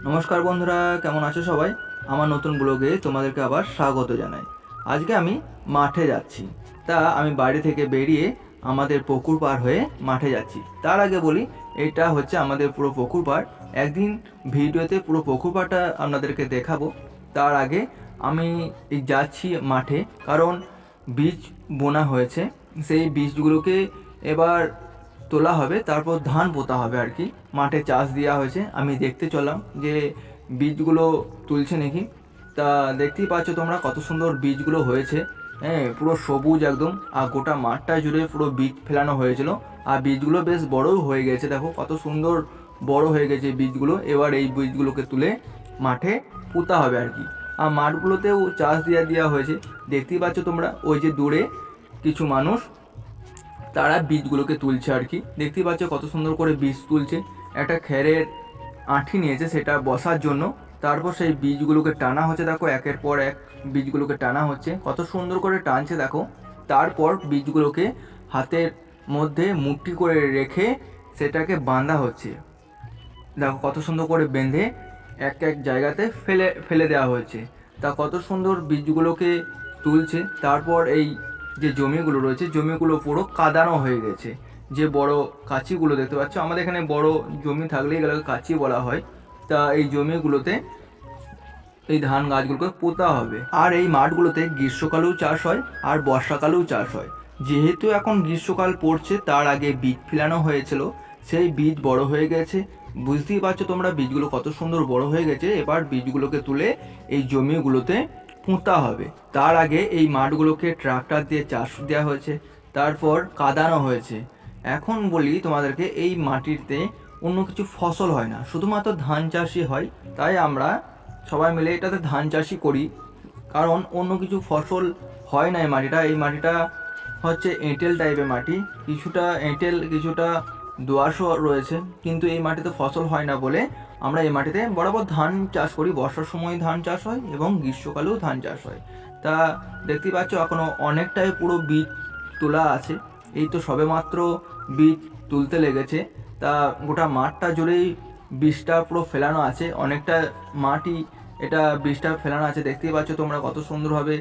নমস্কার বন্ধুরা, কেমন আছো সবাই? আমার নতুন ব্লগে তোমাদেরকে আবার স্বাগত জানাই। আজকে আমি মাঠে যাচ্ছি। তা আমি বাড়ি থেকে বেরিয়ে আমাদের পুকুর পাড় হয়ে মাঠে যাচ্ছি। তার আগে বলি, এটা হচ্ছে আমাদের পুরো পুকুর পাড়। একদিন ভিডিওতে পুরো পুকুর পাড়টা আপনাদেরকে দেখাবো। তার আগে আমি যাচ্ছি মাঠে, কারণ বীজ বোনা হয়েছে। সেই বীজগুলোকে এবার তোলা হবে, তারপর ধান পোতা হবে আর কি। মাঠে চাষ দেওয়া হয়েছে, আমি দেখতে চললাম যে বীজগুলো তুলছে নাকি। তা দেখতেই পাচ্ছ তোমরা কত সুন্দর বীজগুলো হয়েছে। হ্যাঁ, পুরো সবুজ একদম, আর গোটা মাঠটা জুড়ে পুরো বীজ ফেলানো হয়েছিল। আর বীজগুলো বেশ বড়ও হয়ে গেছে, দেখো কত সুন্দর বড় হয়ে গেছে বীজগুলো। এবার এই বীজগুলোকে তুলে মাঠে পোতা হবে আর কি। আর মাঠগুলোতেও চাষ দেওয়া হয়েছে, দেখতেই পাচ্ছ তোমরা। ওই যে দূরে কিছু মানুষ, তারা বীজগুলোকে তুলছে আর কি। দেখতেই পাচ্ছ কত সুন্দর করে বীজ তুলছে। একটা খেরের আঁঠি নিয়েছে সেটা বসার জন্য, তারপর সেই বীজগুলোকে টানা হচ্ছে। দেখো একের পর এক বীজগুলোকে টানা হচ্ছে, কত সুন্দর করে টানছে দেখো। তারপর বীজগুলোকে হাতের মধ্যে মুঠি করে রেখে সেটাকে বাঁধা হচ্ছে। দেখো কত সুন্দর করে বেঁধে এক এক জায়গাতে ফেলে ফেলে দেওয়া হয়েছে। তা কত সুন্দর বীজগুলোকে তুলছে। তারপর এই যে জমিগুলো রয়েছে, জমিগুলো পুরো কাদানো হয়ে গেছে। যে বড় কাঁচিগুলো দেখতে পাচ্ছ, আমাদের এখানে বড় জমি থাকলে এগুলোকে কাঁচি বলা হয়। তা এই জমিগুলোতে এই ধান গাছগুলোকে পোঁতা হবে। আর এই মাঠগুলোতে গ্রীষ্মকালেও চাষ হয় আর বর্ষাকালেও চাষ হয়। যেহেতু এখন গ্রীষ্মকাল পড়ছে, তার আগে বীজ ফেলানো হয়েছিল, সেই বীজ বড় হয়ে গেছে। বুঝতেই পারছো তোমরা বীজগুলো কত সুন্দর বড় হয়ে গেছে। এবার বীজগুলোকে তুলে এই জমিগুলোতে পোঁতা হবে। তার আগে এই মাঠগুলোকে ট্রাক্টর দিয়ে চাষ দেওয়া হয়েছে, তারপর কাদানো হয়েছে। এখন বলি তোমাদেরকে, এই মাটিতে অন্য কিছু ফসল হয় না, শুধুমাত্র ধান চাষই হয়। তাই আমরা সবাই মিলে এটাতে ধান চাষই করি, কারণ অন্য কিছু ফসল হয় না। এই মাটিটা হচ্ছে এঁটেল টাইপের মাটি, কিছুটা এঁটেল কিছুটা দোআঁশও রয়েছে, কিন্তু এই মাটিতে ফসল হয় না বলে আমরা এই মাটিতে বরাবর ধান চাষ করি। বর্ষার সময় ধান চাষ হয় এবং গ্রীষ্মকালেও ধান চাষ হয়। তা দেখতেই পাচ্ছ এখনও অনেকটাই পুরো বীজ তোলা আছে। এই তো সবেমাত্র বীজ তুলতে লেগেছে। তা গোটা মাঠটা জুড়েই বীজটা পুরো ফেলানো আছে, অনেকটা মাটি এটা বীজটা ফেলানো আছে। দেখতেই পাচ্ছ তোমরা কত সুন্দরভাবে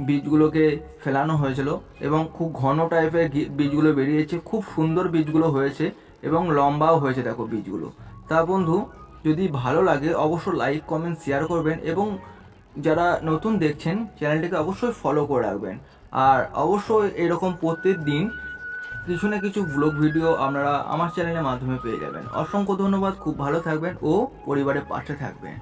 বীজগুলোকে ফেলানো হয়েছিল এবং খুব ঘন টাইপের বীজগুলো বেরিয়েছে। খুব সুন্দর বীজগুলো হয়েছে এবং লম্বাও হয়েছে দেখো বীজগুলো। তা বন্ধু, যদি ভালো লাগে অবশ্যই লাইক কমেন্ট শেয়ার করবেন, এবং যারা নতুন দেখছেন চ্যানেলটিকে অবশ্যই ফলো করে রাখবেন। আর অবশ্যই এরকম প্রত্যেক দিন কিছু না কিছু ব্লগ ভিডিও আপনারা আমার চ্যানেলের মাধ্যমে পেয়ে যাবেন। অসংখ্য ধন্যবাদ, খুব ভালো থাকবেন ও পরিবারের পাশে থাকবেন।